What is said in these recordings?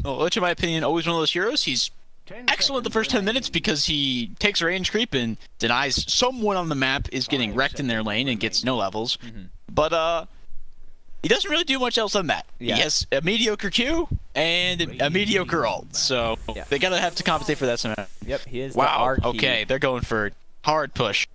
Lich, in my opinion, always one of those heroes. He's excellent the first 10 minutes because he takes range creep and denies someone on the map is getting wrecked in their lane and gets no levels. But he doesn't really do much else than that. Yeah. He has a mediocre Q and a mediocre ult, so they gotta have to compensate for that somehow. Yep, he is Wow, the R key. okay, they're going for hard push.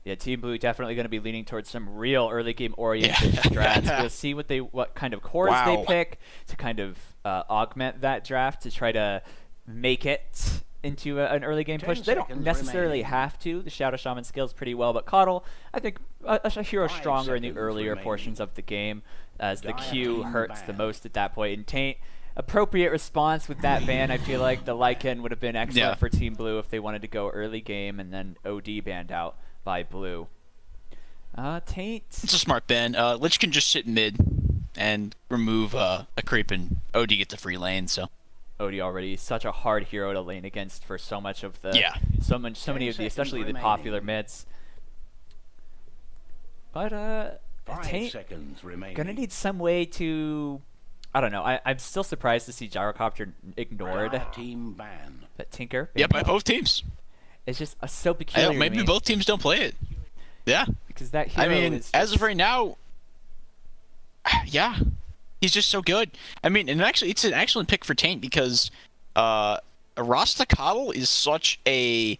Yeah, Team Blue definitely going to be leaning towards some real early game oriented strats. We'll see what kind of cores they pick to kind of augment that draft to try to make it into an early game push. They don't necessarily have to. The Shadow Shaman scales pretty well, but Coddle, I think a hero stronger in the earlier portions of the game as the Q hurts the most at that point. And Taint, appropriate response with that ban. I feel like the Lycan would have been excellent for Team Blue if they wanted to go early game and then OD banned out by Blue. Taint. It's a smart ban. Lich can just sit mid and remove a creep, and OD gets a free lane. So OD already such a hard hero to lane against for so much of the so many of the especially the popular mids. But Taint gonna need some way to. I don't know. I'm still surprised to see Gyrocopter ignored. That Tinker. Yeah, by both teams. It's just so peculiar. Maybe both teams don't play it. Yeah. Because that hero is as of right now, yeah, he's just so good. I mean, and actually, it's an excellent pick for Taint because Rasta Coddle is such a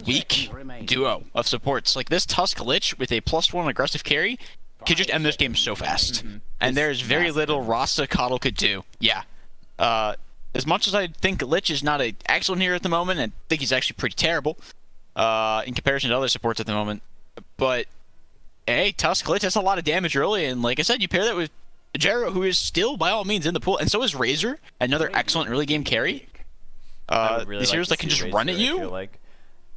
weak duo of supports. Like this Tusk Lich with a +1 aggressive carry could just end this game so fast. And there's very little Rasta Coddle could do. Yeah. As much as I think Lich is not an excellent hero at the moment, and I think he's actually pretty terrible in comparison to other supports at the moment. But, hey, Tusk Lich, that's a lot of damage early, and like I said, you pair that with Gyro, who is still, by all means, in the pool, and so is Razor, another excellent early game carry. These heroes that can just run at you.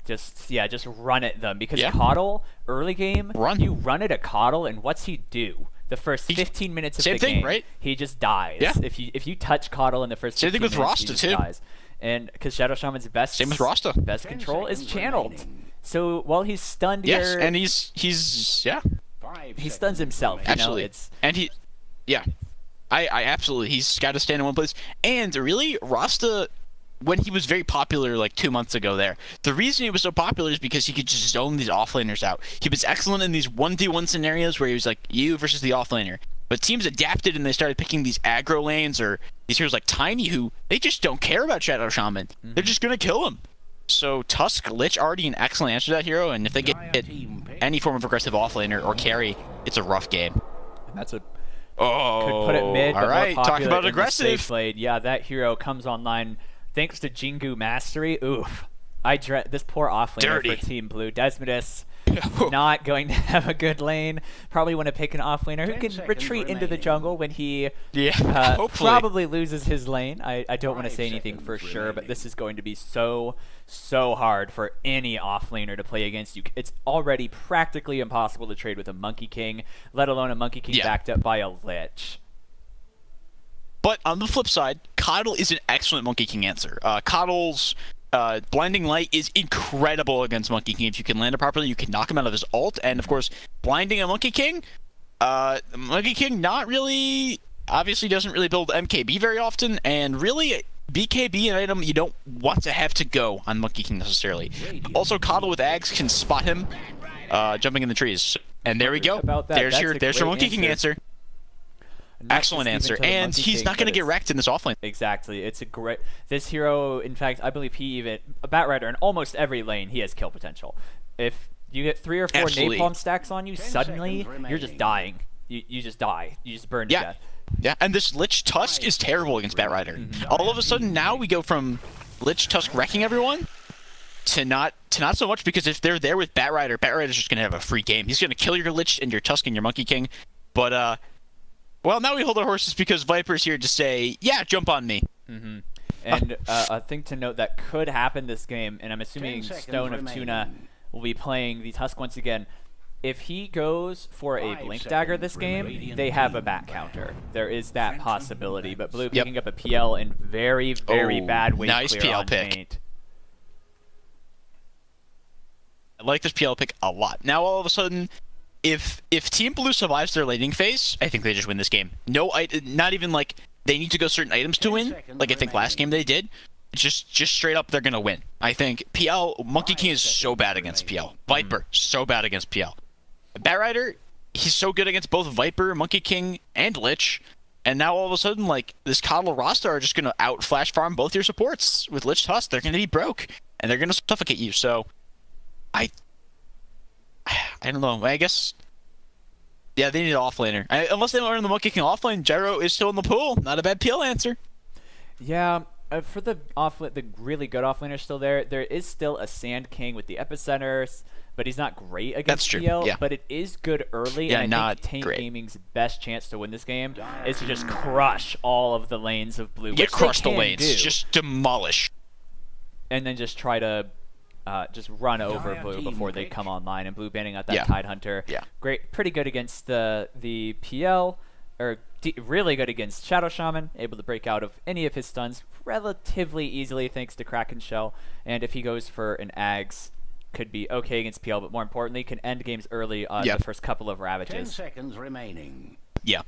Just run at them, because Coddle, early game, you run at a Coddle, and what's he do? The first 15 minutes of the game, right? He just dies. Yeah. If you touch Coddle in the first 15 minutes, Rasta he just too. dies. And because Shadow Shaman's best control is channeled. So while he's stunned here, and he stuns himself. Absolutely. You know, and he, I absolutely, he's got to stand in one place. And really, Rasta, when he was very popular like 2 months ago there, the reason he was so popular is because he could just zone these offlaners out. He was excellent in these 1v1 scenarios where he was like you versus the offlaner. But teams adapted and they started picking these aggro lanes or these heroes like Tiny who they just don't care about Shadow Shaman. They're just going to kill him. So Tusk Lich already an excellent answer to that hero, and if they get any form of aggressive offlaner or carry, it's a rough game. And that's a could put it mid, all but right, more talk about in aggressive. The lane. Yeah, that hero comes online thanks to Jingu Mastery. Oof. I dread this poor offlaner for Team Blue. Desmodus not going to have a good lane. Probably want to pick an offlaner who can retreat into the jungle when he probably loses his lane. I don't want to say anything for sure, but this is going to be so hard for any offlaner to play against you. It's already practically impossible to trade with a Monkey King, let alone a Monkey King backed up by a Lich. But on the flip side, Coddle is an excellent Monkey King answer. Coddle's Blinding Light is incredible against Monkey King. If you can land it properly, you can knock him out of his ult. And of course, blinding a Monkey King not really, obviously doesn't really build MKB very often. And really, BKB an item you don't want to have to go on Monkey King necessarily. Also, Coddle with Ags can spot him jumping in the trees. And there we go. There's your Monkey King answer. Excellent answer, and he's not going to get wrecked in this offlane. Exactly, it's a great. This hero, in fact, I believe he even a Batrider in almost every lane. He has kill potential. If you get 3 or 4 napalm stacks on you, suddenly you're just dying. You just die. You just burn to death. Yeah, and this Lich Tusk is terrible against Batrider. All of a sudden now we go from Lich Tusk wrecking everyone to not so much, because if they're there with Batrider, Batrider's just going to have a free game. He's going to kill your Lich and your Tusk and your Monkey King, but well, now we hold our horses because Viper's here to say, yeah, jump on me. And a thing to note that could happen this game, and I'm assuming Stone of Tuna will be playing the Tusk once again. If he goes for a Blink Dagger this game, they have a back counter. There is that possibility, but Blue picking up a PL in very bad wave nice clear PL on pick. Taint. I like this PL pick a lot. Now all of a sudden, if Team Blue survives their laning phase, I think they just win this game. No, not even like they need to go certain items to win, like I think last game they did, just straight up they're gonna win. I think Monkey King is so bad against PL. Viper, so bad against PL. Batrider, he's so good against both Viper, Monkey King, and Lich. And now all of a sudden, like, this Coddle Rasta are just gonna out flash farm both your supports with Lich Tusk. They're gonna be broke, and they're gonna suffocate you. So, I don't know. I guess, yeah, they need an offlaner. Unless they learn the Monkey King offlane, Gyro is still in the pool. Not a bad PL answer. Yeah, for the really good offlaner still there. There is still a Sand King with the Epicenters, but he's not great against PL. Yeah. But it is good early, Yeah, and I not think Taint great. Gaming's best chance to win this game is to just crush all of the lanes of blue. Yeah, which crush they the can lanes. do, Just demolish. and then just try to just run over blue before they come online. And blue banning out that Tide Hunter. Yeah. Great, pretty good against the PL, or really good against Shadow Shaman, able to break out of any of his stuns relatively easily thanks to Kraken Shell. And if he goes for an Ags, could be okay against PL, but more importantly, can end games early on the first couple of Ravages. 10 seconds remaining. Yeah.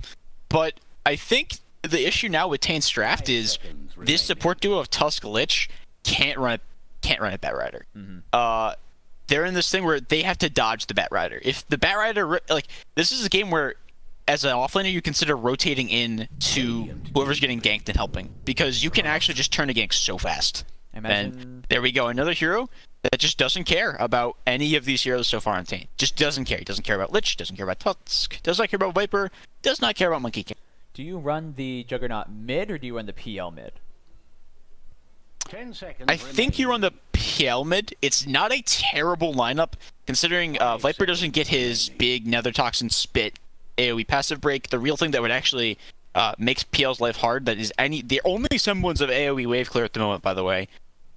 But I think the issue now with Taint's draft is this support duo of Tusk Lich can't run a Batrider. They're in this thing where they have to dodge the Batrider. If the Batrider, like, this is a game where as an offlaner you consider rotating in to whoever's getting ganked and helping, because you can actually just turn a gank so fast. And there we go, another hero that just doesn't care about any of these heroes so far on Taint. Just doesn't care. He doesn't care about Lich, doesn't care about Tusk, does not care about Viper, does not care about Monkey King. Do you run the Juggernaut mid, or do you run the PL mid? 10 seconds I think you run the PL mid. It's not a terrible lineup, considering Viper doesn't get his big Nether Toxin spit AoE passive break. The real thing that would actually makes PL's life hard, that is the only semblance of AoE wave clear at the moment, by the way,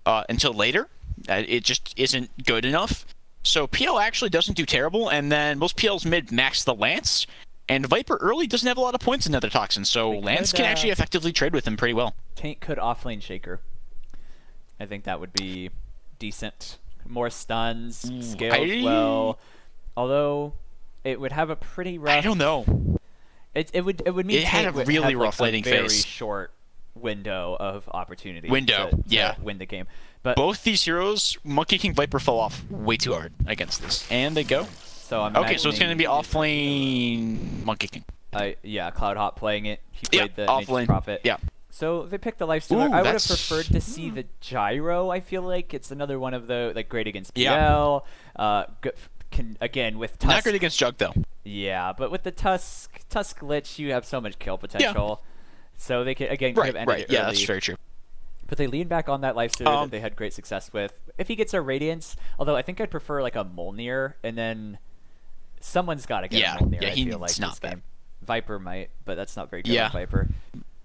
until later. It just isn't good enough. So PL actually doesn't do terrible, and then most PL's mid max the Lance, and Viper early doesn't have a lot of points in Nether Toxin, so Lance can actually effectively trade with him pretty well. Taint could offlane Shaker. I think that would be decent. More stuns, scales well. Although it would have a pretty rough. I don't know. It would mean it had a really rough laning phase. Very phase. short window of opportunity. To win the game. But both these heroes, Monkey King Viper, fell off way too hard against this, and they go. So I'm okay. So it's going to be offlane Monkey King. Yeah, Cloud Hop playing it. He played the offlane Prophet. Yeah. So they picked the Lifestealer. I would have preferred to see the Gyro. I feel like it's another one of the great against PL. Can again with Tusk. Not great against Jug though. Yeah, but with the Tusk Lich, you have so much kill potential. So they could could have ended it early. Yeah, that's very true. But they lean back on that Lifestealer that they had great success with. If he gets a Radiance, although I think I'd prefer like a Molnir, and then someone's got to get a Molnir. Yeah, I feel like not this bad. game. Viper might, but that's not very good on Viper.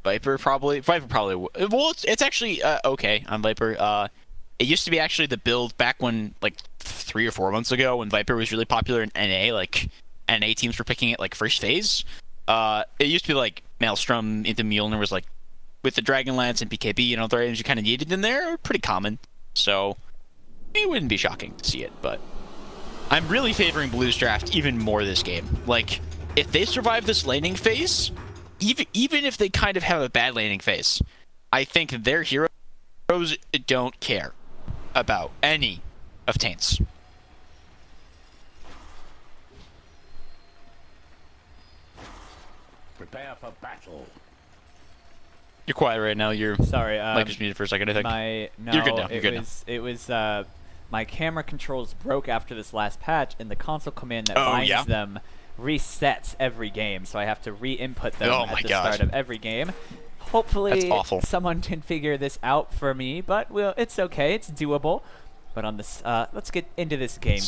Viper probably well, it's actually okay on Viper. It used to be actually the build back when, like, 3 or 4 months ago, when Viper was really popular in NA, like NA teams were picking it like first phase. It used to be like Maelstrom into Mjolnir was like, with the Dragonlance and BKB and other items you kind of needed in there, are pretty common. So it wouldn't be shocking to see it, but I'm really favoring Blue's draft even more this game. Like, if they survive this laning phase, even if they kind of have a bad laning phase, I think their heroes don't care about any of Taint's. Prepare for battle. You're quiet right now. You're sorry. Mic just muted for a second, I think. You're good now. You're good now. It was my camera controls broke after this last patch, and the console command that binds them resets every game, so I have to re-input them at the start of every game. Hopefully someone can figure this out for me, but it's okay. It's doable. But on this, let's get into this game.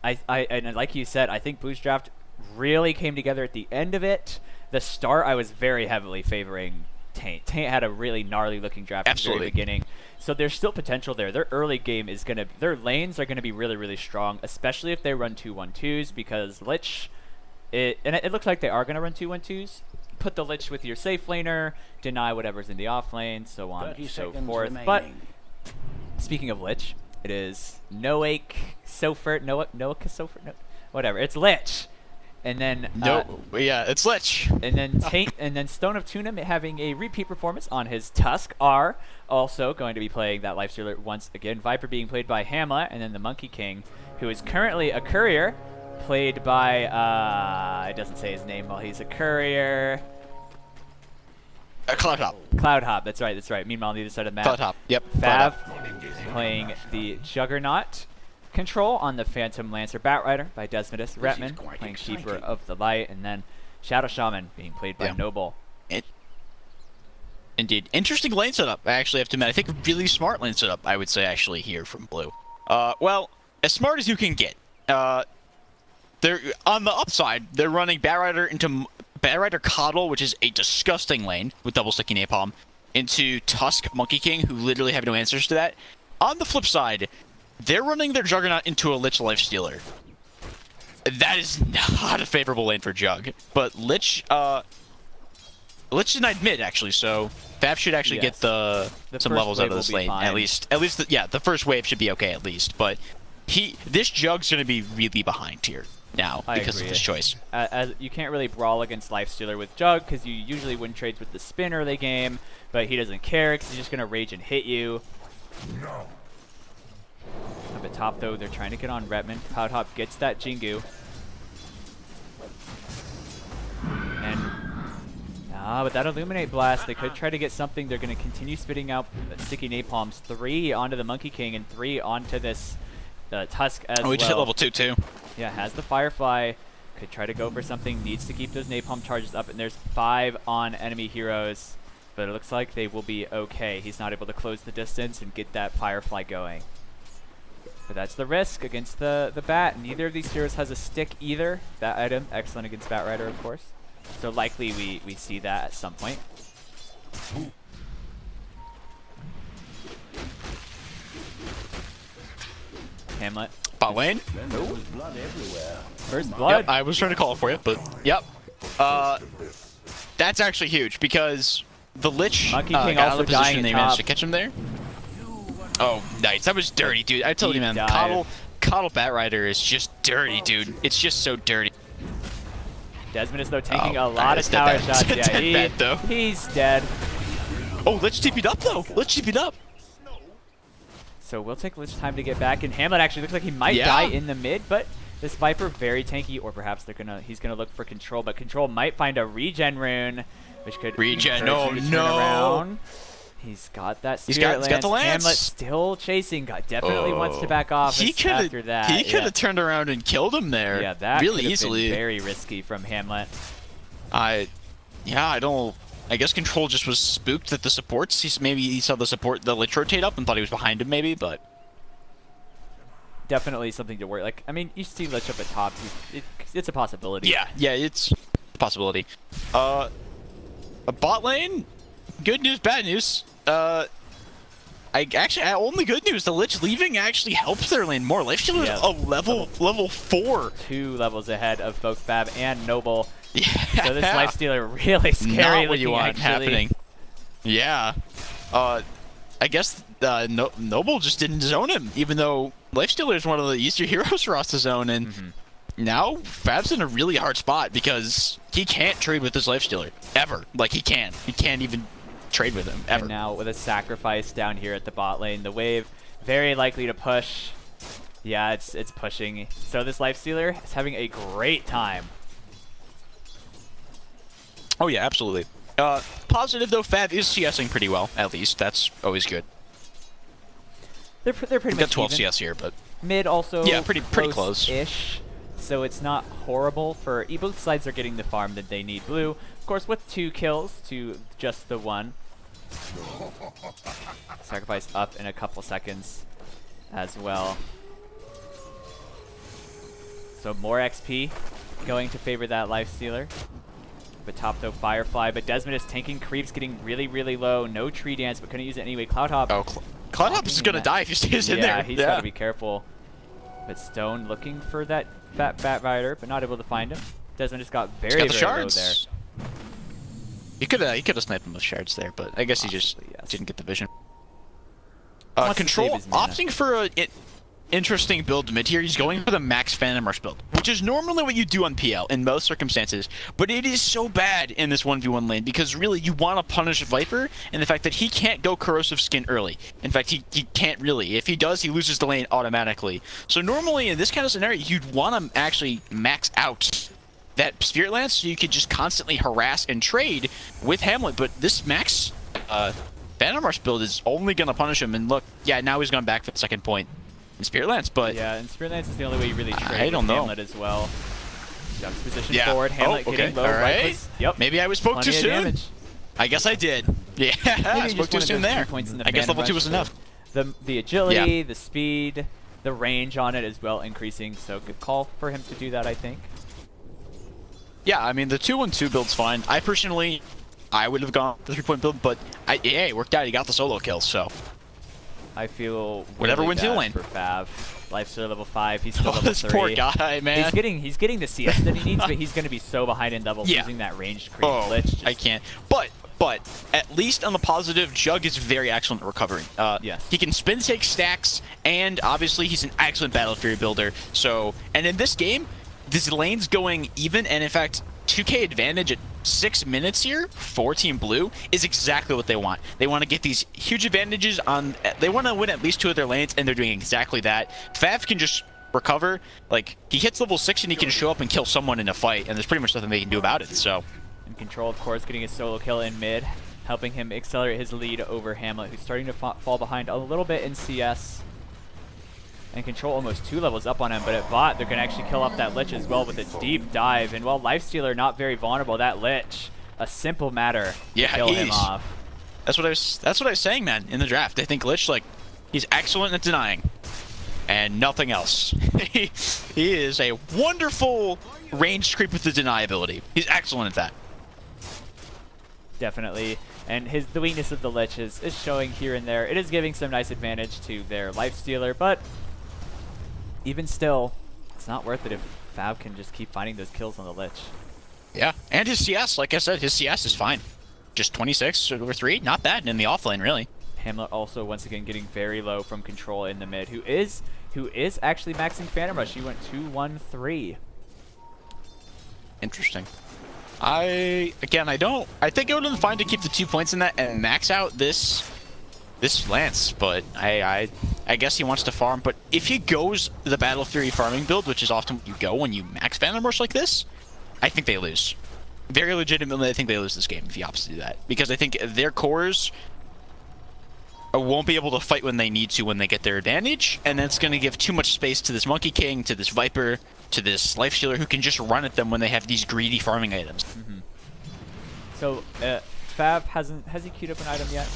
And like you said, I think Blue's draft really came together at the end of it. The start, I was very heavily favoring Taint. Taint had a really gnarly looking draft at the very beginning. So there's still potential there. Their early game is their lanes are gonna be really, really strong, especially if they run 2-1-2s, because Lich, it looks like they are gonna run 2-1-2s. Put the Lich with your safe laner, deny whatever's in the off lane, so on and so forth. Remaining. But speaking of Lich, it is Noak Sofer, whatever. It's Lich. And then yeah, it's Lich. and then Taint, and then Stone of Tuna having a repeat performance on his Tusk. R also going to be playing that Lifestealer once again. Viper being played by Hamlet, and then the Monkey King, who is currently a courier, played by it doesn't say his name while he's a courier. Cloud Hop. Cloud Hop, that's right, that's right. Meanwhile, on the other side of the map, Cloud Hop. Yep. Fav Cloud Hop. playing the Juggernaut control on the Phantom Lancer Batrider by Desmodus. Retman playing Keeper of the Light, and then Shadow Shaman being played by Noble. Indeed. Interesting lane setup, I actually have to admit. I think really smart lane setup, I would say, actually, here from Blue. Well, as smart as you can get. They're on the upside, they're running Batrider into Batrider Coddle, which is a disgusting lane with double sticky napalm, into Tusk Monkey King, who literally have no answers to that. On the flip side, they're running their Juggernaut into a Lich Lifestealer. That is not a favorable lane for Jug. But Lich denied mid, actually, so Fav should actually get some levels out of this lane. At least, the first wave should be okay, at least. But this Jug's going to be really behind here now because of this choice. You can't really brawl against Lifestealer with Jug, because you usually win trades with the spin early game, but he doesn't care, because he's just going to rage and hit you. Up at top, though, they're trying to get on Retman. Cloud Hop gets that Jingu. And but that Illuminate Blast, they could try to get something. They're going to continue spitting out sticky napalms. 3 onto the Monkey King and 3 onto this Tusk as well. We just hit level 2, too. Yeah, has the Firefly. Could try to go for something. Needs to keep those napalm charges up. And there's 5 on enemy heroes. But it looks like they will be okay. He's not able to close the distance and get that Firefly going. But that's the risk against the Bat. Neither of these heroes has a stick either. That item, excellent against Batrider, of course. So likely we see that at some point. Hamlet. Bot lane. First blood. Yep, I was trying to call it for you, but yep. That's actually huge because the Lich Monkey got King out also of the position dying they at managed top. to catch him there. Oh, nice. That was dirty, dude. I told you, man. Deep Coddle Batrider is just dirty, dude. It's just so dirty. Desmodus, though, taking a lot of tower shots. Yeah, he's dead. Oh, Lich TP'd up, though. Lich TP'd up. So we'll take Lich time to get back. And Hamlet actually looks like he might die in the mid, but this Viper very tanky, or perhaps he's gonna look for Control, but Control might find a regen rune, which could regen. Oh no! He's got that Spirit he's got the lance. Hamlet still chasing. Definitely wants to back off after that. He could have turned around and killed him there. Yeah, that really been easily. Very risky from Hamlet. I guess Control just was spooked at the supports. Maybe he saw the Lich rotate up and thought he was behind him, maybe, but definitely something to worry. Like, I mean, you see Lich up at top. It's a possibility. Yeah, it's a possibility. A bot lane. Good news, bad news. Only good news. The Lich leaving actually helps their lane more. Lifestealer is level 4. 2 levels ahead of both Fab and Noble. Yeah. So this Lifestealer really scary. Not what you want happening. Yeah. I guess Noble just didn't zone him, even though Lifestealer is one of the easier heroes for us to zone, and now Fab's in a really hard spot because he can't trade with this Lifestealer ever. Like he can't even trade with him ever. And now with a sacrifice down here at the bot lane, the wave very likely to push. Yeah, it's pushing. So this Lifestealer is having a great time. Oh yeah, absolutely. Positive though, Fab is CSing pretty well. At least that's always good. They're pretty much got 12 even. CS here, but mid also pretty close-ish. So it's not horrible for both sides are getting the farm that they need. Blue, of course, with 2 kills to just the 1. Sacrifice up in a couple seconds as well. So more XP going to favor that Lifestealer. But top though, Firefly. But Desmodus tanking creeps, getting really, really low. No tree dance, but couldn't use it anyway. Cloud Hop. Oh, Cloud Hop is gonna die if he stays in there. Yeah, he's gotta be careful. But Stone looking for that Batrider, but not able to find him. Desmodus got very low there. He could have sniped him with shards there, but I guess he just didn't get the vision. Control opting for an interesting build mid here. He's going for the max Phantom Rush build, which is normally what you do on PL in most circumstances, but it is so bad in this 1v1 lane because really you want to punish Viper and the fact that he can't go Corrosive Skin early. In fact, he can't really. If he does, he loses the lane automatically. So normally in this kind of scenario, you'd want to actually max out that Spirit Lance so you could just constantly harass and trade with Hamlet, but this max Phantom Rush build is only going to punish him, and look, yeah, now he's going back for the second point in Spirit Lance, but... Yeah, and Spirit Lance is the only way you really trade I don't with know. Hamlet as well. Jumps position Yeah. forward, Hamlet getting low right clicks. Yep. Maybe I spoke Plenty too of soon. damage. I I did. Yeah, I spoke too soon there. I guess level 2 was enough. The agility, the speed, the range on it as well increasing, so good call for him to do that, I think. Yeah, I mean, the 2-1-2 build's fine. I personally, I would have gone the 3-point build, but yeah, it worked out. He got the solo kill, so. I feel whatever really wins your bad lane for Fav. Lifesteal level 5, he's still level 3. This poor guy, man. He's getting the CS that he needs, but he's going to be so behind in levels using that ranged creep glitch. Just... I can't. But at least on the positive, Jug is very excellent at recovering. Yes. He can spin take stacks, and obviously he's an excellent Battle Fury builder. So, and in this game, this lane's going even, and in fact, 2K advantage at 6 minutes here for Team Blue is exactly what they want. They want to get these huge advantages on. They want to win at least 2 of their lanes, and they're doing exactly that. Fav can just recover. Like, he hits level 6 and he can show up and kill someone in a fight, and there's pretty much nothing they can do about it. So. And Control, of course, getting a solo kill in mid, helping him accelerate his lead over Hamlet, who's starting to fall behind a little bit in CS. And Control almost 2 levels up on him, but at bot, they're going to actually kill off that Lich as well with a deep dive. And while Lifestealer not very vulnerable, that Lich, a simple matter to kill him off. That's what I was saying, man, in the draft. I think Lich, like, he's excellent at denying. And nothing else. He is a wonderful ranged creep with the deniability. He's excellent at that. Definitely. And the weakness of the Lich is showing here and there. It is giving some nice advantage to their Lifestealer, but even still, it's not worth it if Fab can just keep finding those kills on the Lich. Yeah, and his CS, like I said, his CS is fine. Just 26 over 3, not bad in the offlane, really. Hamlet also once again getting very low from Control in the mid, who is actually maxing Phantom Rush. He went 2-1-3. Interesting. I think it would have been fine to keep the 2 points in that and max out this Lance, but I guess he wants to farm. But if he goes the Battle Fury farming build, which is often what you go when you max Phantom Rush like this, I think they lose. Very legitimately, I think they lose this game if he opts to do that. Because I think their cores won't be able to fight when they need to when they get their advantage, and that's going to give too much space to this Monkey King, to this Viper, to this Lifestealer who can just run at them when they have these greedy farming items. Mm-hmm. So, Fab has he queued up an item yet?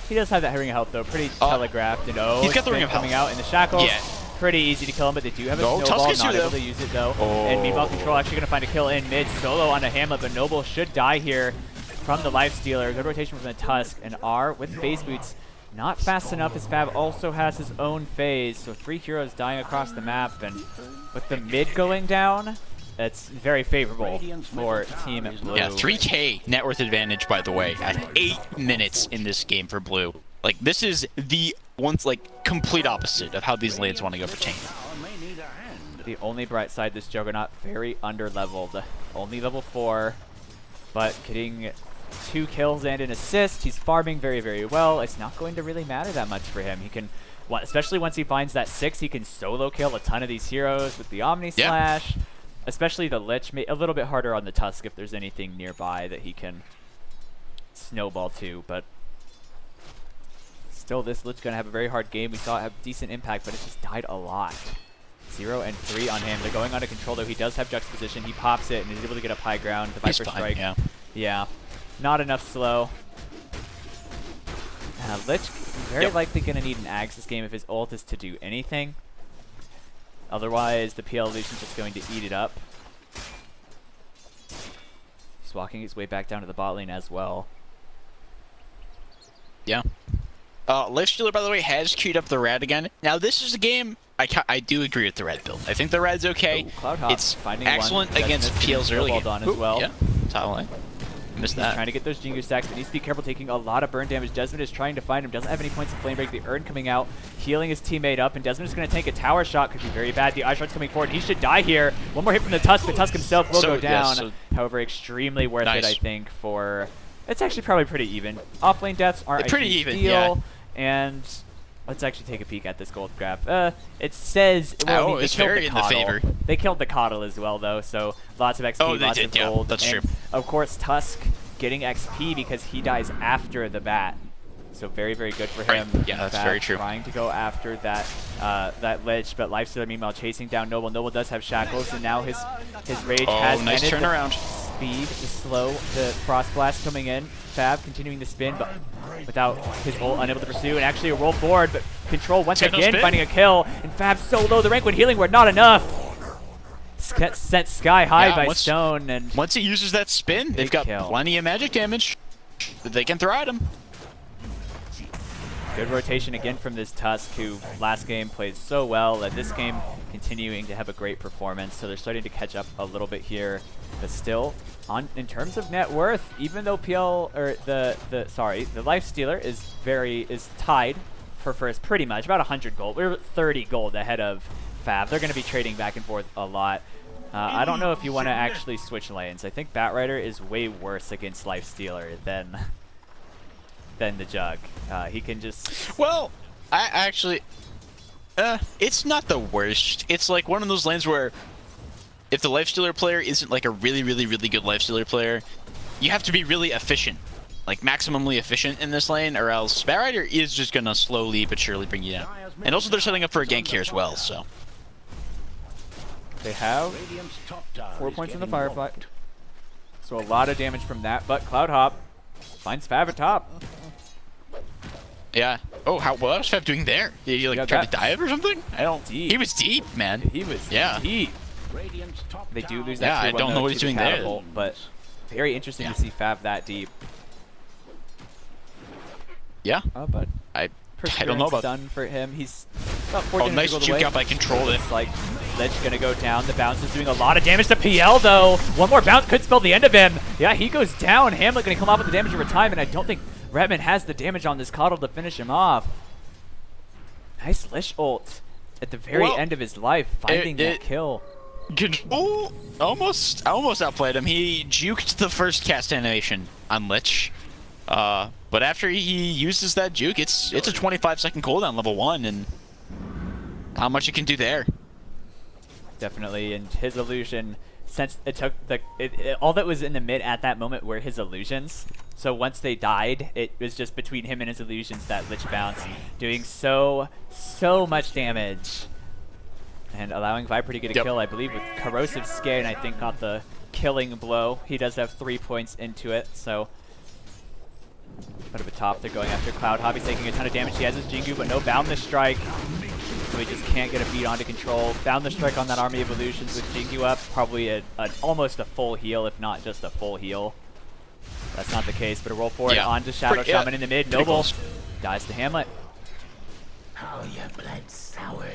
He does have that ring of health though, pretty telegraphed, and he's got the ring of coming health out in the shackles. Yeah. Pretty easy to kill him, but they do have a snowball, not able to use it though. And meanwhile, Control actually going to find a kill in mid, solo onto Hamlet, but Noble should die here from the Lifestealer. Good rotation from the Tusk, and R with Phase Boots. Not fast enough as Fab also has his own phase, so 3 heroes dying across the map, and with the mid going down, that's very favorable for Team Blue. Yeah, 3K net worth advantage, by the way, at 8 minutes in this game for Blue. Like, this is the complete opposite of how these lanes want to go for Taint. The only bright side, this Juggernaut, very under-leveled. Only level 4, but getting 2 kills and an assist. He's farming very, very well. It's not going to really matter that much for him. He can, especially once he finds that 6, he can solo kill a ton of these heroes with the Omni Slash. Especially the Lich, a little bit harder on the Tusk if there's anything nearby that he can snowball to, but still this Lich gonna have a very hard game. We saw it have decent impact, but it just died a lot. 0 and 3 on him. They're going on to Control though. He does have juxtaposition. He pops it and he's able to get up high ground. The Viper Strike. Yeah. Not enough slow. Lich very likely gonna need an Axe this game if his ult is to do anything. Otherwise, the PL Illusion's just going to eat it up. He's walking his way back down to the bot lane as well. Yeah. Lifestealer, by the way, has queued up the Rad again. Now, this is a game I do agree with the Red build. I think the Rad's okay. Cloud Hop it's excellent against PL's early game. As well. Yeah, top line. Missed He's that. trying to get those Jingu stacks, but needs to be careful taking a lot of burn damage. Desmond is trying to find him. Doesn't have any points of Flame Break. The Urn coming out, healing his teammate up, and Desmond is going to take a tower shot. Could be very bad. The Eye Shard's coming forward. He should die here. One more hit from the Tusk, but Tusk himself will go down. However, extremely worth it, I think, for... It's actually probably pretty even. Offlane deaths aren't pretty a huge even, deal. And let's actually take a peek at this gold grab. It says... Well, I mean, it's very in the favor. They killed the Coddle as well, though, so lots of XP, lots of gold. That's true. Of course, Tusk getting XP because he dies after the bat. So very, very good for him. Right. Yeah, that's very true. Trying to go after that that Lich, but Lifestealer meanwhile chasing down Noble. Noble does have shackles, and now his rage has nice ended. turnaround. Speed is slow. The Frost Blast coming in. Fab continuing to spin, but without his ult, unable to pursue, and actually a roll forward, but Control once again finding a kill, and Fab so low. The rank when healing were not enough. Sent sky high by Stone, and once he uses that spin, they've got plenty of magic damage that they can throw at him. Good rotation again from this Tusk, who last game played so well, and this game continuing to have a great performance. So they're starting to catch up a little bit here, but still, in terms of net worth, even though PL or the Lifestealer is tied for first, pretty much about 100 gold. We're 30 gold ahead of Fab. They're going to be trading back and forth a lot. I don't know if you want to actually switch lanes. I think Batrider is way worse against Lifestealer than the Jug. He can just... Well, I actually... it's not the worst. It's like one of those lanes where if the Lifestealer player isn't like a really, really, really good Lifestealer player, you have to be really efficient. Like maximally efficient in this lane, or else Batrider is just going to slowly but surely bring you down. And also they're setting up for a gank here as well, so... They have 4 points in the Firefight. So a lot of damage from that, but Cloud Hop finds Fab at top. Yeah. Oh, what was Fab doing there? Did he like try to dive or something? I don't... Deep. He was deep, man. He was deep. They do lose that. Yeah, I don't know what he's doing there. But very interesting to see Fab that deep. Yeah. But I don't know about... done for him. He's about 14 nice juke out by Control then. Like, Lich gonna go down. The bounce is doing a lot of damage to PL, though. One more bounce could spell the end of him. Yeah, he goes down. Hamlet gonna come off with the damage over time, and I don't think Redmond has the damage on this Coddle to finish him off. Nice Lich ult at the very end of his life, finding that kill. Control almost outplayed him. He juked the first cast animation on Lich. But after he uses that juke, it's a 25-second cooldown level 1, and how much you can do there. Definitely, and his illusion, since it took all that was in the mid at that moment were his illusions. So once they died, it was just between him and his illusions that Lich bounce, doing so much damage. And allowing Viper to get a kill, I believe, with Corrosive Skin, I think got the killing blow. He does have 3 points into it, so... Bit of a top, they're going after Cloud Hop. He's taking a ton of damage. He has his Jingu, but no Boundless Strike. So he just can't get a beat onto Control. Boundless Strike on that Army of Illusions with Jingu up. Probably almost a full heal, if not just a full heal. That's not the case, but a roll forward onto Shadow Shaman in the mid. Noble dies to Hamlet. How your blood sours.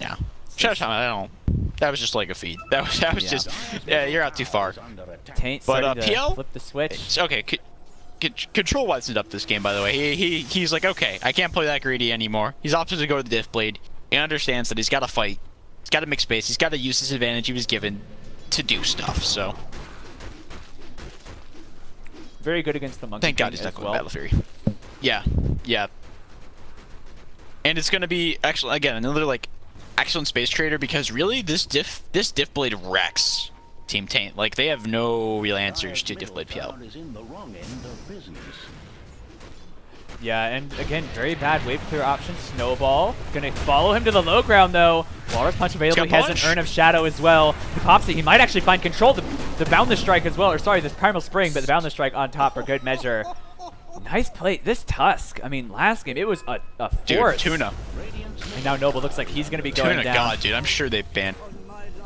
Yeah. Shadow Shaman, that was just like a feed. That was just... Yeah, you're out too far. Taint starting to PL? flip the switch. Okay, Control wisens up this game, by the way. He's like, okay, I can't play that greedy anymore. He's opted to go to the Diff Blade. He understands that he's got to fight. He's got to make space. He's got to use this advantage he was given to do stuff, so... Very good against the Monkey Thank God he's not going to Battle Fury. Yeah. And it's going to be, actually, again, another, like, excellent space trader, because really, this Diff Blade wrecks Team Taint. Like, they have no real answers to Diff Blade PL. Yeah, and again, very bad wave clear option. Snowball. Gonna follow him to the low ground, though. Walrus Punch available. He has an Urn of Shadow as well. He pops it. He might actually find Control. The Boundless Strike as well. Or sorry, this Primal Spring, but the Boundless Strike on top for good measure. Nice play. This Tusk, I mean, last game, it was a force. Dude, Tuna. And now Noble looks like he's going to be going down. God, dude, I'm sure they ban.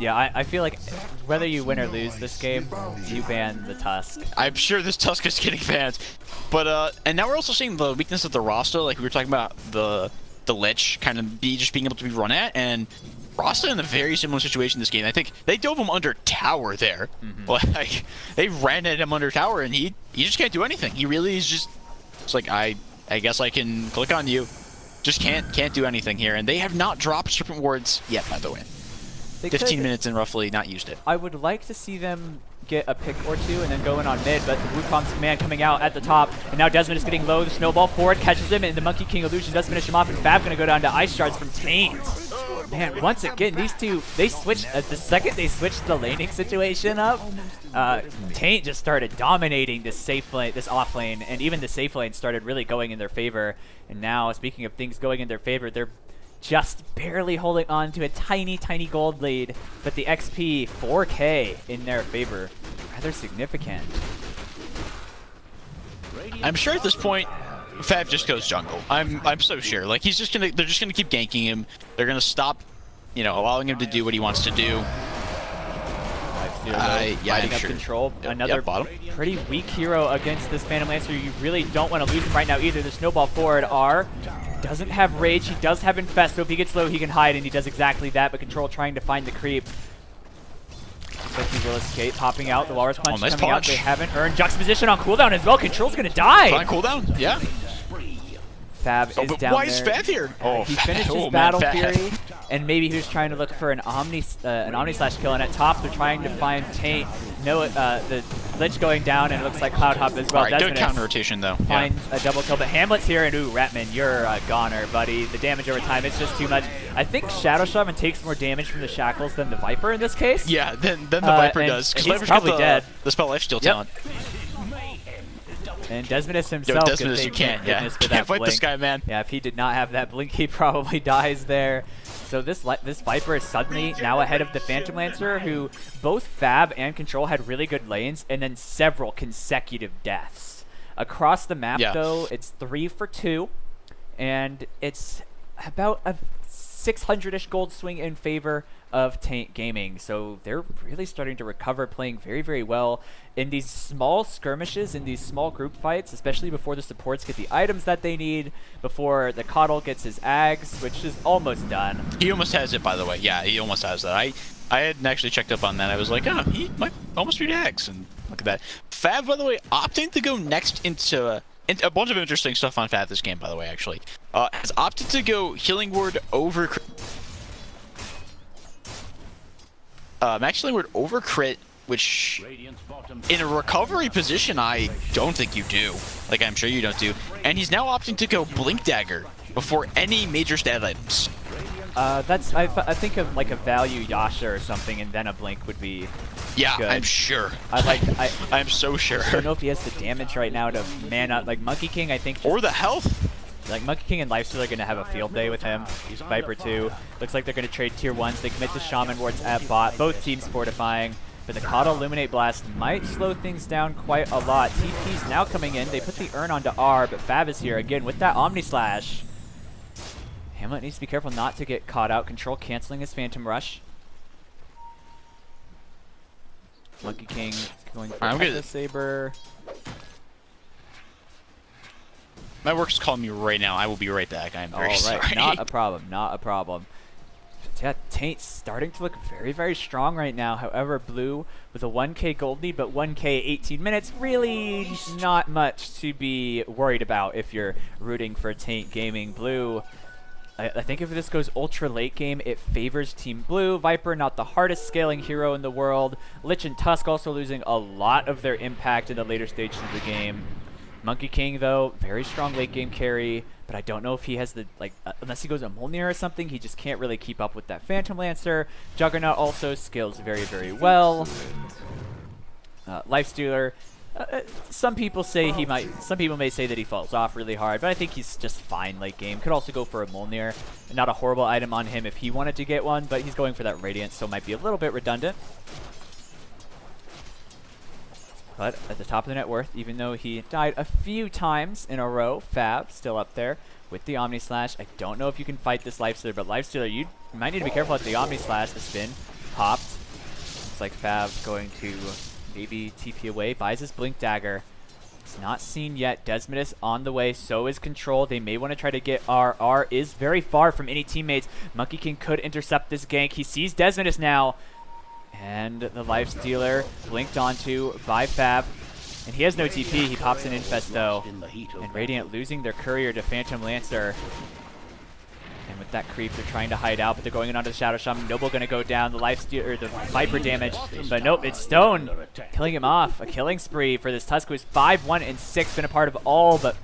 Yeah, I feel like whether you win or lose this game, you ban the Tusk. I'm sure this Tusk is getting banned. But, and now we're also seeing the weakness of the Rasta, like we were talking about the Lich kind of just being able to be run at, and Rasta in a very similar situation this game. I think they dove him under tower there. Like, they ran at him under tower, and he just can't do anything. He really is just. It's like I guess I can click on you. Just can't do anything here, and they have not dropped Serpent Wards yet. By the way, 15 minutes in roughly, not used it. I would like to see them get a pick or two and then go in on mid, but the Wukong's command coming out at the top, and now Desmond is getting low. The snowball forward catches him, and the Monkey King illusion does finish him off, and Fab gonna go down to ice shards from Taint. Man, once again, these two, they switched, the second they switched the laning situation up, Taint just started dominating this safe lane, this off lane, and even the safe lane started really going in their favor. And now, speaking of things going in their favor, they're just barely holding on to a tiny, tiny gold lead, but the XP 4K in their favor, rather significant. I'm sure at this point, Fab just goes jungle. I'm so sure. Like they're just gonna keep ganking him. They're gonna stop, allowing him to do what he wants to do. Yeah, I'm sure. Control. Another pretty weak hero against this Phantom Lancer. You really don't want to lose him right now either. The snowball forward, R doesn't have rage. He does have infest, so if he gets low, he can hide, and he does exactly that. But Control trying to find the creep. Looks like he will escape, popping out. The Walrus Punch nice coming punch. out. They haven't earned Juxtaposition on cooldown as well. Control's gonna die. Fine cooldown, yeah. Fab is but down why there. is Fab here? He finished his Battle Fury, and maybe he was trying to look for an Omni Slash kill. And at top, they're trying to find Taint. No, the Lich going down, and it looks like Cloud Hop as well. All right, good counter rotation though. Finds a double kill, but Hamlet's here, and ooh, Ratman, you're a goner, buddy. The damage over time, it's just too much. I think Shadow Shaman takes more damage from the Shackles than the Viper in this case. Yeah, then the Viper does. And he's probably dead. The spell lifesteal talent. And Desmondus himself, Desmondus, you can't fight this guy, man. Yeah, if he did not have that blink, he probably dies there. So this Viper is suddenly now ahead of the Phantom Lancer, who both Fab and Control had really good lanes, and then several consecutive deaths. Across the map, though, it's 3 for 2, and it's about a 600-ish gold swing in favor of Taint Gaming. So they're really starting to recover, playing very, very well in these small skirmishes, in these small group fights, especially before the supports get the items that they need, before the Coddle gets his Ags, which is almost done. He almost has it, by the way. Yeah, he almost has that. I hadn't actually checked up on that. I was like, oh, he might almost read Ags, and look at that. Fab, by the way, opting to go next into a bunch of interesting stuff on Fab this game, by the way, actually. Has opted to go Healing Ward over... Max Healing Ward over crit, which in a recovery position, I don't think you do. Like, I'm sure you don't do. And he's now opting to go Blink Dagger before any major stat items. I think of like a value Yasha or something, and then a Blink would be good. I'm sure. I'm so sure. I don't know if he has the damage right now to mana. Like Monkey King, I think. Or the health. Like Monkey King and Lifesteal are going to have a field day with him. Viper 2. Looks like they're going to trade tier 1s. They commit to Shaman Wards at bot. Both teams fortifying. But the Coddle Illuminate Blast might slow things down quite a lot. TP's now coming in. They put the Urn onto R, but Fab is here again with that Omni Slash. Hamlet needs to be careful not to get caught out. Control canceling his Phantom Rush. Monkey King going for the Saber. My work's calling me right now. I will be right back. I'm very sorry. Not a problem. Not a problem. Yeah, Taint's starting to look very, very strong right now. However, Blue with a 1k gold lead, but 1k 18 minutes, really not much to be worried about if you're rooting for Taint Gaming. Blue, I think if this goes ultra late game, it favors Team Blue. Viper, not the hardest scaling hero in the world. Lich and Tusk also losing a lot of their impact in the later stages of the game. Monkey King, though, very strong late game carry, but I don't know if he has the, unless he goes a Mjolnir or something, he just can't really keep up with that Phantom Lancer. Juggernaut also scales very, very well. Lifestealer, some people may say that he falls off really hard, but I think he's just fine late game. Could also go for a Mjolnir. Not a horrible item on him if he wanted to get one, but he's going for that Radiance, so it might be a little bit redundant. But at the top of the net worth, even though he died a few times in a row, Fab still up there with the Omni Slash. I don't know if you can fight this Lifestealer, but Lifestealer, you might need to be careful at the Omni Slash. The spin popped. Looks like Fab going to maybe TP away, buys his Blink Dagger. It's not seen yet. Desmondus on the way, so is Control. They may want to try to get R. R is very far from any teammates. Monkey King could intercept this gank. He sees Desmondus now. And the Lifestealer blinked onto by Fab. And he has no TP. He pops an Infesto. And Radiant losing their courier to Phantom Lancer. And with that creep, they're trying to hide out, but they're going in onto the Shadow Shaman. Noble gonna go down. The or the Viper damage, but nope, it's Stone killing him off. A killing spree for this Tusk, who's 5-1 and 6, been a part of all but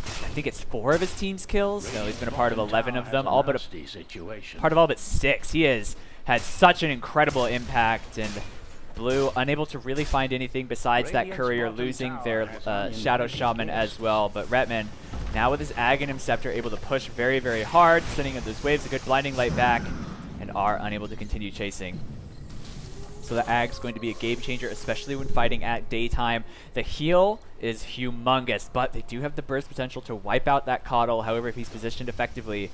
I think it's 4 of his team's kills. No, he's been a part of 11 of them, all but part of all but 6. He has had such an incredible impact, and Blue unable to really find anything besides that courier, losing their Shadow Shaman as well. But Retman, now with his Aghanim Scepter, able to push very, very hard, sending in those waves, a good blinding light back, and are unable to continue chasing. So the Ag's going to be a game changer, especially when fighting at daytime. The heal is humongous, but they do have the burst potential to wipe out that Coddle. However, if he's positioned effectively,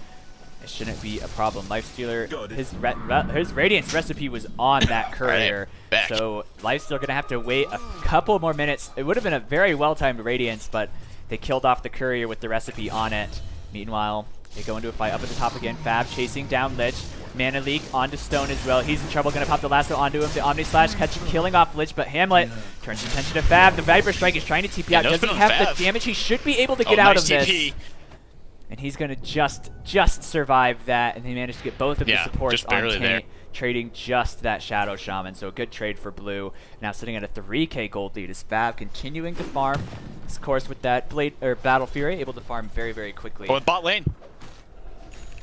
it shouldn't be a problem. Lifestealer, his Radiance recipe was on that courier. So Lifestealer going to have to wait a couple more minutes. It would have been a very well-timed Radiance, but they killed off the courier with the recipe on it. Meanwhile, they go into a fight up at the top again. Fab chasing down Lich. Mana Leak onto Stone as well. He's in trouble. Going to pop the lasso onto him. The Omni Slash killing off Lich, but Hamlet turns attention to Fab. The Viper Strike is trying to TP out. Doesn't have the damage. He should be able to get out of this. And he's going to just survive that, and he managed to get both of the supports on Taint, trading just that Shadow Shaman. So a good trade for Blue. Now sitting at a 3k gold lead as Fab continuing to farm. Of course, with that Battle Fury, able to farm very, very quickly. Oh, with bot lane.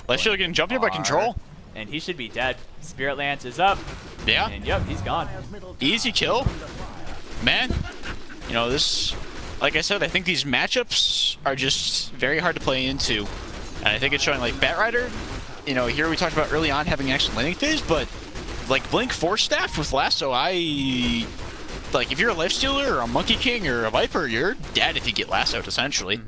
Lifestealer getting jumped here by Control. And he should be dead. Spirit Lance is up. Yeah. And yep, he's gone. Easy kill. Man, you know, this, like I said, I think these matchups are just very hard to play into. And I think it's showing, like, Batrider, you know, here we talked about early on having an excellent laning phase, but like Blink Force Staff with Lasso, like, if you're a Lifestealer or a Monkey King or a Viper, you're dead if you get lassoed, essentially.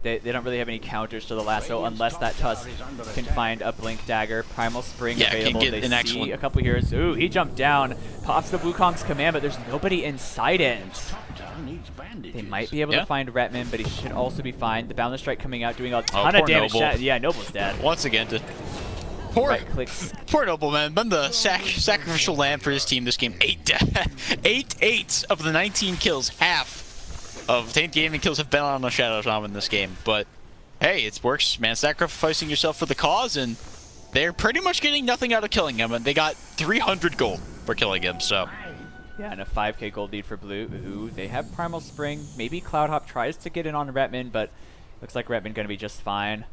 They don't really have any counters to the lasso unless that Tusk can find a Blink Dagger. Primal Spring available. Can get they an see excellent a couple heroes. Ooh, he jumped down, pops the Wukong's command, but there's nobody inside it. They might be able to find Retman, but he should also be fine. The Boundless Strike coming out, doing a ton of damage. Yeah, Noble's dead. Once again, poor Noble, man. Been the sacrificial lamb for his team this game. 8 of the 19 kills, half of Taint Gaming kills have been on the Shadow Shaman in this game. But hey, it works, man. Sacrificing yourself for the cause, and they're pretty much getting nothing out of killing him. And they got 300 gold for killing him, so. Yeah, and a 5k gold lead for Blue. Ooh, they have Primal Spring. Maybe Cloudhop tries to get in on Retman, but looks like Retman gonna be just fine.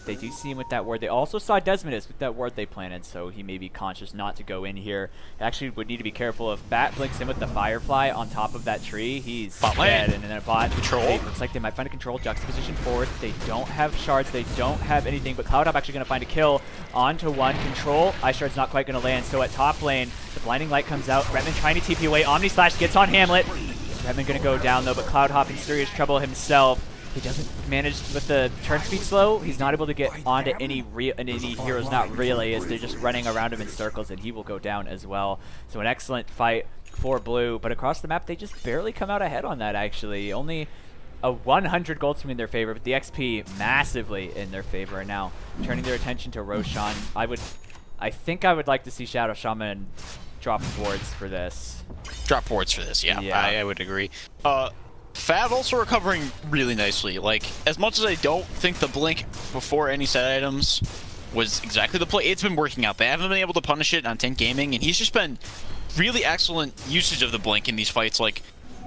They do see him with that ward. They also saw Desmondus with that ward they planted, so he may be conscious not to go in here. Actually would need to be careful if Bat blinks in with the Firefly on top of that tree. He's dead, and then a bot control. Looks like they might find a control juxtaposition forward. They don't have shards. They don't have anything, but Cloudhop actually going to find a kill onto one. Control. Ice Shard's not quite going to land, so at top lane, the Blinding Light comes out. Retman trying to TP away. Omni Slash gets on Hamlet. Retman going to go down, though, but Cloudhop in serious trouble himself. He doesn't manage with the turn speed slow. He's not able to get onto any heroes, not really, as they're just running around him in circles, and he will go down as well. So an excellent fight for Blue, but across the map, they just barely come out ahead on that, actually. Only a 100 gold swing in their favor, but the XP massively in their favor. And now turning their attention to Roshan. I think I would like to see Shadow Shaman drop wards for this. Drop wards for this, yeah. I would agree. Fab also recovering really nicely. Like, as much as I don't think the blink before any set items was exactly the play, it's been working out. They haven't been able to punish it on Taint Gaming, and he's just been really excellent usage of the blink in these fights. Like,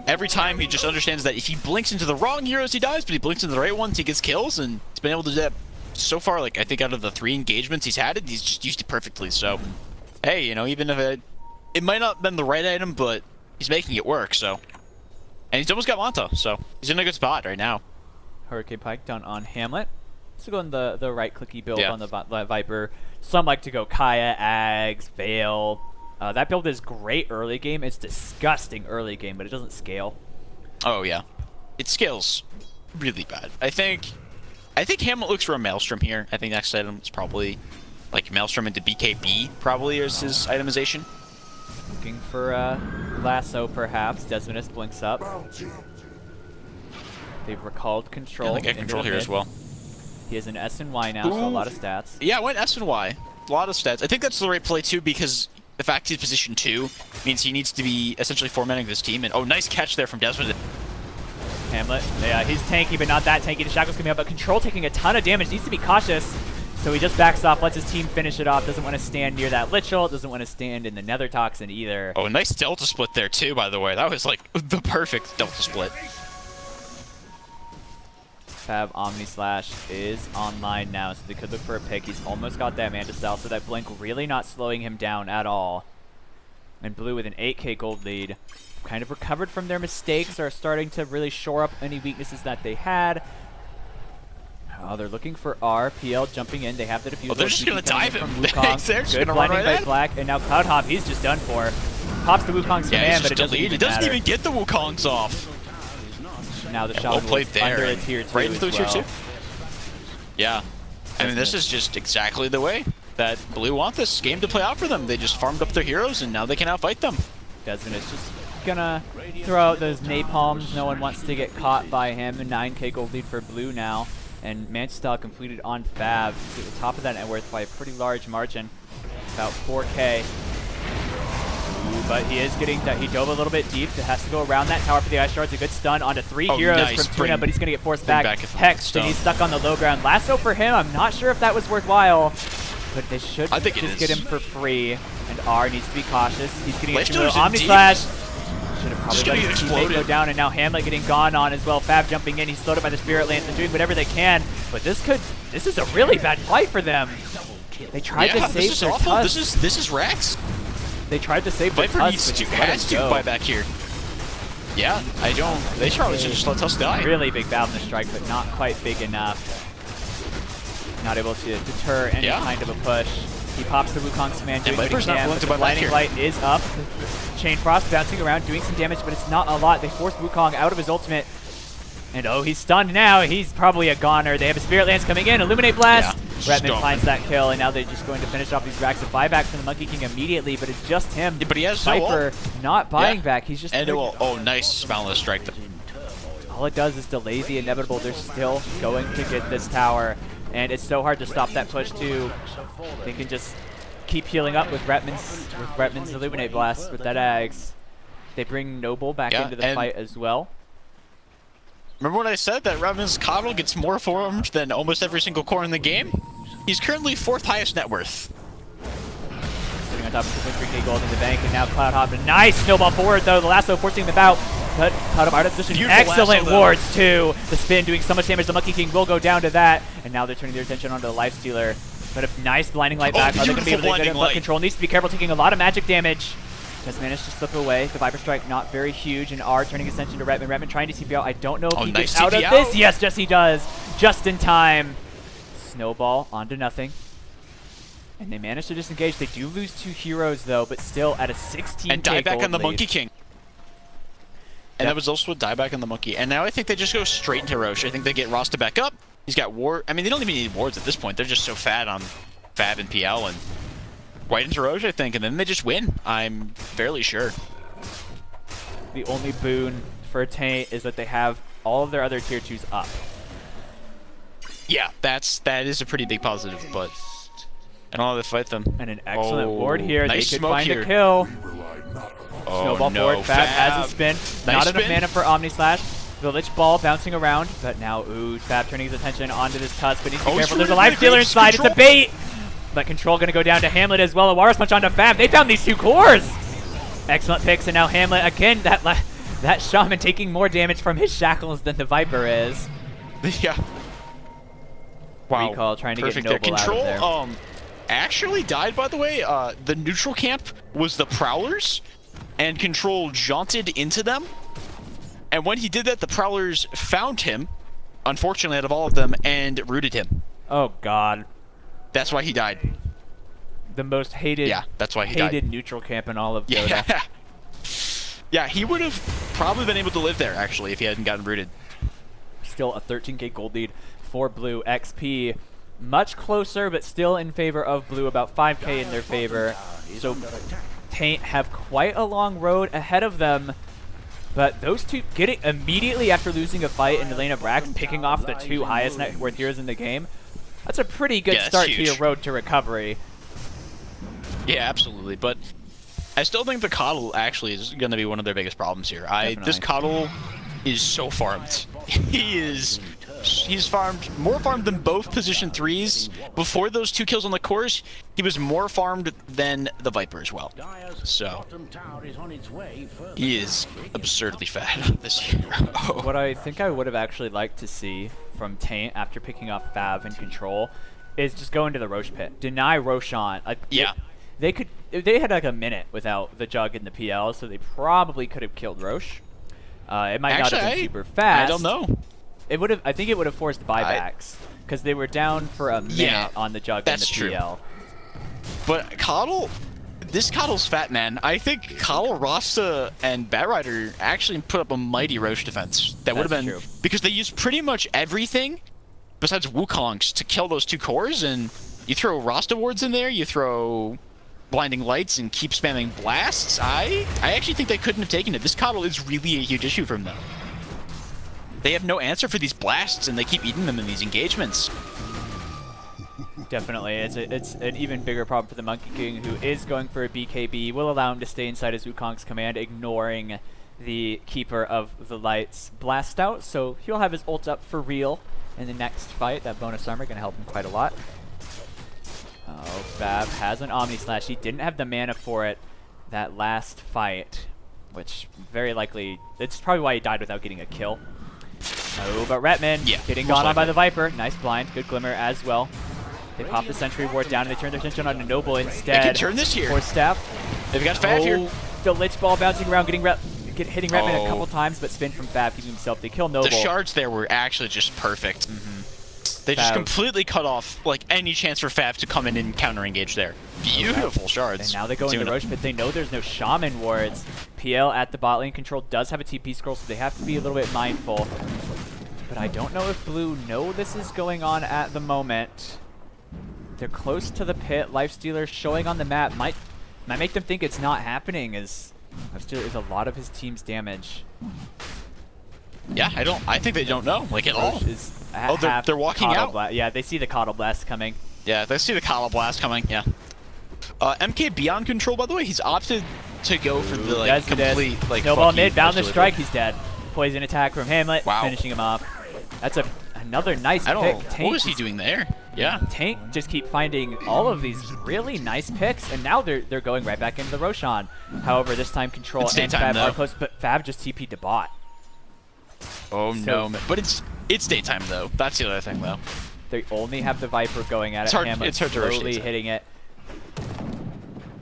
every time he just understands that if he blinks into the wrong heroes, he dies, but he blinks into the right ones, he gets kills, and he's been able to do that so far. Like, I think out of the 3 engagements he's had, he's just used it perfectly. So, hey, you know, even if it might not have been the right item, but he's making it work, so. And he's almost got Manta, so he's in a good spot right now. Hurricane Pike down on Hamlet. So go in the right-clicky build on the Viper. Some like to go Kaya, Ags, Veil. That build is great early game. It's disgusting early game, but it doesn't scale. Oh, yeah. It scales really bad. I think Hamlet looks for a Maelstrom here. I think next item is probably like Maelstrom into BKB, probably is his itemization. Looking for Lasso, perhaps. Desmondus blinks up. They've recalled control. Yeah, they get control here as well. He has an S and Y now, so a lot of stats. Yeah, I went S and Y. A lot of stats. I think that's the right play, too, because the fact he's position 2 means he needs to be essentially formatting this team. And oh, nice catch there from Desmond. Hamlet, yeah, he's tanky, but not that tanky. The Shackle's coming up, but Control taking a ton of damage. Needs to be cautious. So he just backs off, lets his team finish it off. Doesn't want to stand near that Lichel. Doesn't want to stand in the Nether Toxin either. Oh, nice Delta split there too, by the way. That was like the perfect Delta split. Fab Omni Slash is online now, so they could look for a pick. He's almost got that Manta Cell, so that Blink really not slowing him down at all. And Blue with an 8k gold lead. Kind of recovered from their mistakes, are starting to really shore up any weaknesses that they had. Oh, they're looking for R. PL jumping in. They have the defuse. Oh, they're just going to dive him. They're just going to run right at him. Black, and now Cloud Hop, he's just done for. Pops the Wukong's command, but it doesn't even matter. He doesn't even get the Wukongs off. Now the well shot played there. under a tier 2 right into the tier 2. well. Yeah. I mean, this is just exactly the way that Blue want this game to play out for them. They just farmed up their heroes, and now they can outfight them. Desmond is just gonna throw out those napalms. No one wants to get caught by him. A 9k gold lead for Blue now. And Manchester completed on Fab to the top of that net worth by a pretty large margin. About 4k. Ooh, but he is getting that. He dove a little bit deep. It has to go around that tower for the Ice Shards. A good stun onto 3 heroes nice. from Tuna, but he's going to get forced back. Hex, and stone. he's stuck on the low ground. Lasso for him. I'm not sure if that was worthwhile, but they should just get him for free. And R needs to be cautious. He's getting a Omni Slash. Should have probably let his teammate go down, and now Hamlet getting gone on as well. Fab jumping in. He's slowed up by the Spirit Lance and doing whatever they can. But this is a really bad fight for them. They tried to save their Tusk. This is Rex. They tried to save their Tusk, but has to buy back here. Yeah, they probably should just let Tusk die. Really big battle in the strike, but not quite big enough. Not able to deter any kind of a push. He pops the Wukong's command, doing what he can, but the Blinding Light is up. Chain Frost bouncing around, doing some damage, but it's not a lot. They force Wukong out of his ultimate. And oh, he's stunned now. He's probably a goner. They have a Spirit Lance coming in. Illuminate Blast. Redmond finds that kill, and now they're just going to finish off these racks of buyback from the Monkey King immediately, but it's just him. Yeah, but he has Viper not buying back. He's just... And oh, nice Boundless Strike. All it does is delay the inevitable. They're still going to get this tower. And it's so hard to stop that push too. They can just keep healing up with Retman's Illuminate Blast with that Ags. They bring Noble back into the fight as well. Remember what I said, that Retman's Coddle gets more formed than almost every single core in the game? He's currently 4th highest net worth. Sitting on top of 2.3k gold in the bank, and now Cloud Hop. A nice snowball forward though. The lasso forcing them out. But Cloud Hop out of position. Beautiful excellent lasso, wards too. The spin doing so much damage. The Monkey King will go down to that. And now they're turning their attention onto the Lifestealer. But a nice Blinding Light back. Are they going to be able to get it? But Control needs to be careful, taking a lot of magic damage. Just managed to slip away. The Viper Strike not very huge. And R turning his attention to Redmond. Redmond trying to TP out. I don't know if he gets out of this. Yes, he does. Just in time. Snowball onto nothing. And they manage to disengage. They do lose 2 heroes though, but still at a 16k and die back on the lead. Monkey King. And that was also a dieback on the Monkey. And now I think they just go straight into Roche. I think they get Rasta back up. He's got ward. I mean, they don't even need wards at this point. They're just so fat on Fab and PL and right into Roche, I think. And then they just win. I'm fairly sure. The only boon for Taint is that they have all of their other tier 2s up. Yeah, that is a pretty big positive, but I don't know how to fight them. And an excellent ward here. Nice they could find a kill. Snowball forward. Fab has a spin. Not enough mana for Omni Slash. The Lich Ball bouncing around, but now Fab turning his attention onto this Tusk, but needs to be careful. There's a Life Stealer inside. It's a bait. But Control going to go down to Hamlet as well. A Warriors Punch onto Fab. They found these 2 cores. Excellent picks, and now Hamlet again. That Shaman taking more damage from his shackles than the Viper is. Yeah. Wow. Recall trying to get Noble Control, out of there. Actually died, by the way. The neutral camp was the Prowlers, and Control jaunted into them. And when he did that, the Prowlers found him, unfortunately out of all of them, and rooted him. Oh god. That's why he died. The most hated, that's why he died. Neutral camp in all of Dota. Yeah. Yeah, he would have probably been able to live there, actually, if he hadn't gotten rooted. Still a 13k gold lead for Blue. XP much closer, but still in favor of Blue, about 5k in their favor. So Taint have quite a long road ahead of them. But those 2 getting immediately after losing a fight in the lane of Rax, picking off the 2 highest net worth heroes in the game. That's a pretty good start to your road to recovery. Yeah, absolutely. But I still think the Coddle actually is going to be one of their biggest problems here. This Definitely. Coddle is so farmed. He's more farmed than both position 3s. Before those 2 kills on the cores, he was more farmed than the Viper as well. So he is absurdly fat this hero. What I think I would have actually liked to see from Taint after picking off Fav and Control is just go into the Roche pit. Deny Roshan. Yeah. They had like a minute without the Jug and the PL, so they probably could have killed Roche. It might not have been super fast. I don't know. It would have. I think it would have forced buybacks because they were down for a minute on the Jug and the PL. But Coddle, this Coddle's fat, man. I think Coddle, Rasta, and Batrider actually put up a mighty Roche defense. That would have been because they used pretty much everything besides Wukong's to kill those 2 cores, and you throw Rasta wards in there, you throw blinding lights, and keep spamming blasts. I actually think they couldn't have taken it. This Coddle is really a huge issue from them. They have no answer for these blasts, and they keep eating them in these engagements. Definitely, it's an even bigger problem for the Monkey King, who is going for a BKB. Will allow him to stay inside his Wukong's command, ignoring the Keeper of the Lights blast out. So he'll have his ult up for real in the next fight. That bonus armor going to help him quite a lot. Oh, Fav has an Omni Slash. He didn't have the mana for it that last fight, which very likely, it's probably why he died without getting a kill. Oh, but Retman getting gone on by the Viper. Nice blind, good glimmer as well. They pop the Sentry Ward down and they turn their attention on Noble instead. They can turn this here. Force Staff. They've got Fav here. The Lich Ball bouncing around, hitting Retman a couple times, but spin from Fav keeping himself. They kill Noble. The shards there were actually just perfect. They just completely cut off like any chance for Fav to come in and counter engage there. Beautiful shards. And now they go into Roche Pit. They know there's no Shaman wards. PL at the bot lane. Control does have a TP scroll, so they have to be a little bit mindful. But I don't know if Blue know this is going on at the moment. They're close to the pit. Lifestealer showing on the map might make them think it's not happening, as Lifestealer is a lot of his team's damage. Yeah, I think they don't know, like, at all. They're walking out. Yeah, they see the Coddle Blast coming. Yeah, they see the Coddle Blast coming, yeah. MK beyond Control, by the way, he's opted to go for the, like, complete, like, Snowball mid, bound the strike, he's dead. Poison attack from Hamlet, finishing him off. That's another nice pick. What was he doing there? Yeah. Taint just keep finding all of these really nice picks, and now they're going right back into the Roshan. However, this time Control and Fav are close, but Fav just TP'd to bot. Oh no, but it's daytime though. That's the other thing though. They only have the Viper going at it. It's hard to slowly hitting it.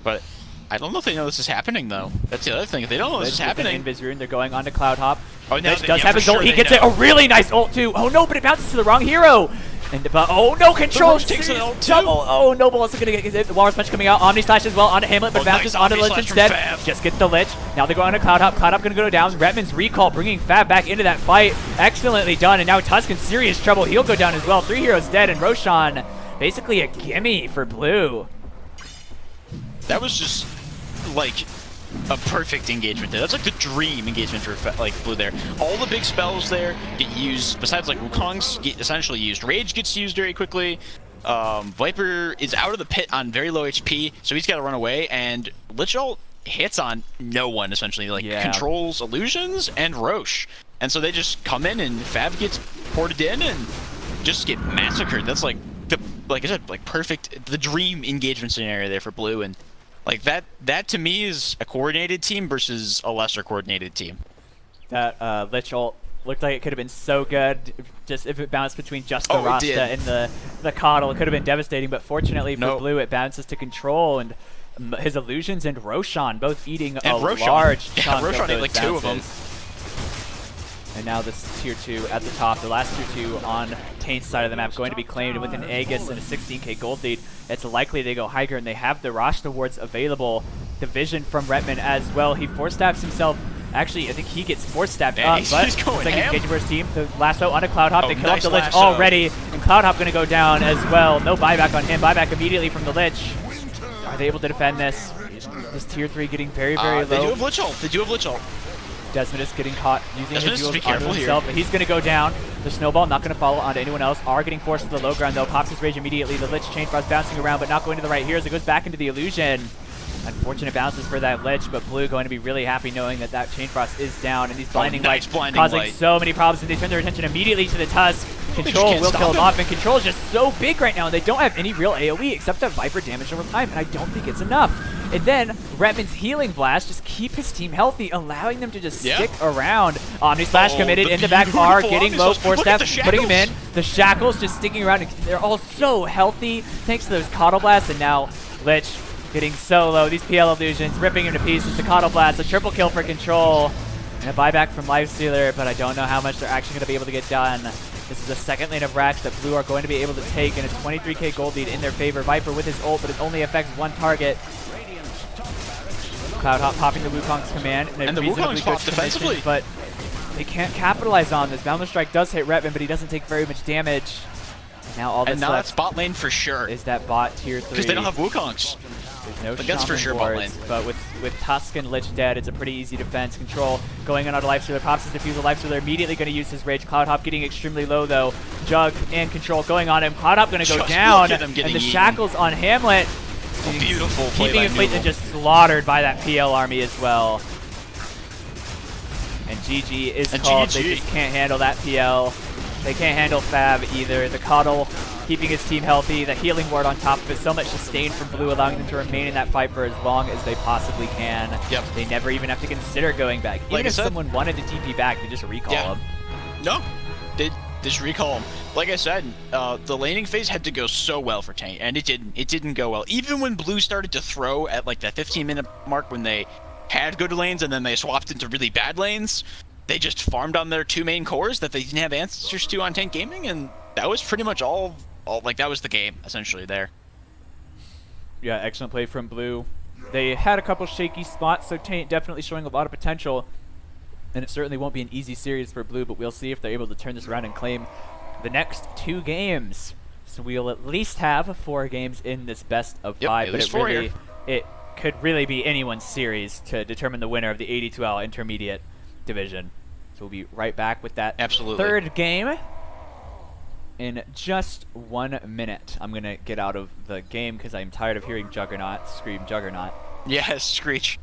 But I don't know if they know this is happening though. That's the other thing. If they don't know this is happening. Invis rune, they're going on to Cloud Hop. Oh, no, does have his ult. He gets a really nice ult too. Oh no, but it bounces to the wrong hero. And oh no, Control takes an ult too. Oh, Noble also gonna get the Walrus Punch coming out. Omni Slash as well onto Hamlet, but bounces onto the Lich instead. Just gets the Lich. Now they go on to Cloud Hop. Cloud Hop gonna go down. Retman's recall bringing Fav back into that fight. Excellently done. And now Tusk in serious trouble. He'll go down as well. 3 heroes dead, and Roshan basically a gimme for Blue. That was just like a perfect engagement there. That's like the dream engagement for like Blue there. All the big spells there get used, besides like Wukong's get essentially used. Rage gets used very quickly. Viper is out of the pit on very low HP, so he's got to run away, and Lich ult hits on no one essentially, like controls illusions and Roche. And so they just come in and Fav gets ported in and just get massacred. That's like like I said, like perfect, the dream engagement scenario there for Blue. And like that to me is a coordinated team versus a lesser coordinated team. That Lich ult looked like it could have been so good, just if it bounced between just the Rasta and the Coddle. It could have been devastating, but fortunately for Blue, it bounces to Control, and his illusions and Roshan both eating a large chunk Roshan of those like 2 of them. And now this tier 2 at the top, the last tier 2 on Taint's side of the map, going to be claimed with an Aegis and a 16k gold lead. It's likely they go higher, and they have the Rashta wards available. The vision from Retman as well. He force stabs himself. Actually, I think he gets force stabbed up, but it's like he's engaging for his team. The lasso onto Cloud Hop. They kill off the Lich already, and Cloud Hop going to go down as well. No buyback on him. Buyback immediately from the Lich. Are they able to defend this? This tier 3 getting very, very low. They do have Lich ult. They do have Lich ult. Desmond is getting caught using his duels onto himself, here. But he's going to go down. The Snowball not going to follow onto anyone else. Are getting forced to the low ground though. Pops his Rage immediately. The Lich Chain Frost bouncing around, but not going to the right here as it goes back into the illusion. Unfortunate bounces for that Lich, but Blue going to be really happy knowing that that Chain Frost is down, and these blinding lights causing so many problems, and they turn their attention immediately to the Tusk. Control will kill him off, and Control is just so big right now, and they don't have any real AoE except that Viper damage over time, and I don't think it's enough. And then Redman's Healing Blast just keep his team healthy, allowing them to just stick around. Omni Slash committed into back R, getting low 4-step, putting him in. The Shackles just sticking around, and they're all so healthy thanks to those Coddle Blasts, and now Lich getting solo. These PL illusions ripping him to pieces. The Coddle Blast, a triple kill for Control, and a buyback from Lifestealer, but I don't know how much they're actually going to be able to get done. This is the second lane of racks that Blue are going to be able to take, and a 23k gold lead in their favor. Viper with his ult, but it only affects one target. Cloud Hop popping the Wukong's command, and the Wukong's pop defensively, but they can't capitalize on this. Boundless Strike does hit Redman, but he doesn't take very much damage. Now all that's left that's bot lane for sure. Is that bot tier 3. Because they don't have Wukongs. There's no but that's for sure bot lane. But with Tusk and Lich dead, it's a pretty easy defense. Control going on to Lifestealer, pops his defusal. Lifestealer immediately going to use his rage. Cloud Hop getting extremely low though. Jug and Control going on him. Cloud Hop going to go down, and the Shackles on Hamlet. Beautiful play keeping it and just slaughtered by that PL army as well. And GG is called. They just can't handle that PL. They can't handle Fab either. The Coddle keeping his team healthy. The healing ward on top of it. So much sustain from Blue, allowing them to remain in that fight for as long as they possibly can. Yep. They never even have to consider going back. Even if someone wanted to TP back, they just recall him. No, they just recall him. Like I said, the laning phase had to go so well for Taint, and it didn't. It didn't go well. Even when Blue started to throw at like that 15-minute mark when they had good lanes and then they swapped into really bad lanes, they just farmed on their 2 main cores that they didn't have answers to on Taint Gaming, and that was pretty much all like that was the game essentially there. Yeah, excellent play from Blue. They had a couple shaky spots, so Taint definitely showing a lot of potential, and it certainly won't be an easy series for Blue, but we'll see if they're able to turn this around and claim the next 2 games. So we'll at least have 4 games in this best of 5, but it could really be anyone's series to determine the winner of the AD2L intermediate division. So we'll be right back with that third game in just 1 minute. I'm gonna get out of the game because I'm tired of hearing Juggernaut scream Juggernaut. Yes, Screech.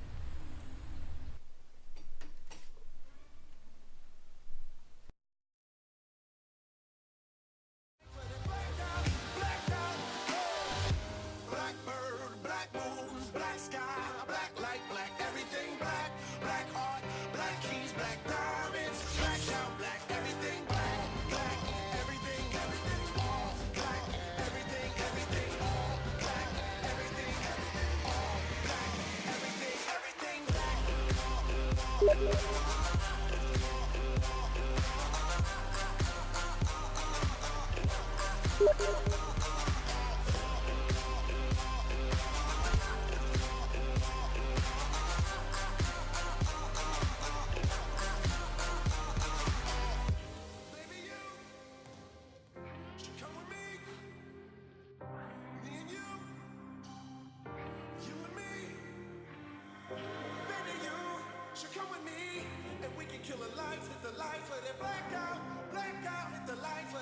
Kill the lights, hit the lights, let it black out, hit the lights.